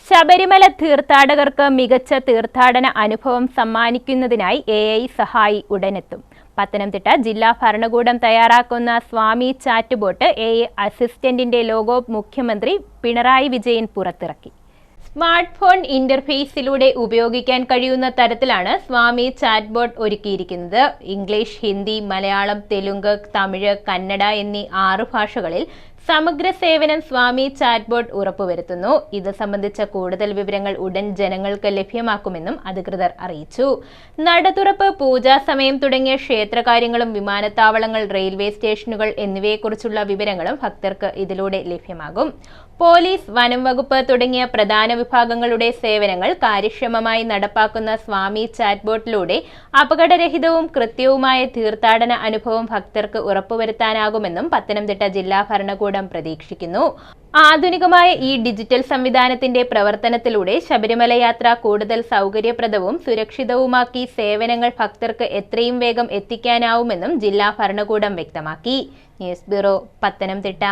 ശബരിമല തീർത്ഥാടകർക്ക് മികച്ച തീർത്ഥാടന അനുഭവം സമ്മാനിക്കുന്നതിനായി AI സഹായി ഉടനെത്തും. പത്തനംതിട്ട ജില്ലാ ഭരണകൂടം തയ്യാറാക്കുന്ന സ്വാമി ചാറ്റ് ബോട്ട് AI അസിസ്റ്റന്റിന്റെ ലോഗോ മുഖ്യമന്ത്രി പിണറായി വിജയൻ പുറത്തിറക്കി. സ്മാർട്ട് ഫോൺ ഇന്റർഫേസിലൂടെ ഉപയോഗിക്കാൻ കഴിയുന്ന തരത്തിലാണ് സ്വാമി ചാറ്റ് ബോട്ട് ഒരുക്കിയിരിക്കുന്നത്. ഇംഗ്ലീഷ്, ഹിന്ദി, മലയാളം, തെലുങ്ക്, തമിഴ്, കന്നഡ എന്നീ 6 ഭാഷകളിൽ സമഗ്ര സേവനം സ്വാമി ചാറ്റ് ബോട്ട് ഉറപ്പുവരുത്തുന്നു. ഇത് സംബന്ധിച്ച കൂടുതൽ വിവരങ്ങൾ ഉടൻ ജനങ്ങൾക്ക് ലഭ്യമാക്കുമെന്നും അധികൃതർ അറിയിച്ചു. നടതുറപ്പ്, പൂജാ സമയം തുടങ്ങിയ ക്ഷേത്രകാര്യങ്ങളും വിമാനത്താവളങ്ങൾ, റെയിൽവേ സ്റ്റേഷനുകൾ എന്നിവയെക്കുറിച്ചുള്ള വിവരങ്ങളും ഭക്തർക്ക് ഇതിലൂടെ ലഭ്യമാകും. പോലീസ്, വനം വകുപ്പ് തുടങ്ങിയ പ്രധാന വിഭാഗങ്ങളുടെ സേവനങ്ങൾ കാര്യക്ഷമമായി നടപ്പാക്കുന്ന സ്വാമി ചാറ്റ് ബോട്ടിലൂടെ അപകടരഹിതവും കൃത്യവുമായ തീർത്ഥാടന അനുഭവം ഭക്തർക്ക് ഉറപ്പുവരുത്താനാകുമെന്നും പത്തനംതിട്ട ജില്ലാ ഭരണകൂടം പ്രതീക്ഷിക്കുന്നു. ആധുനികമായ ഈ ഡിജിറ്റൽ സംവിധാനത്തിന്റെ പ്രവർത്തനത്തിലൂടെ ശബരിമല യാത്ര കൂടുതൽ സൗകര്യപ്രദവും സുരക്ഷിതവുമാക്കി സേവനങ്ങൾ ഭക്തർക്ക് എത്രയും വേഗം എത്തിക്കാനാവുമെന്നും ജില്ലാ ഭരണകൂടം വ്യക്തമാക്കി. News bureau, Pathanamthitta.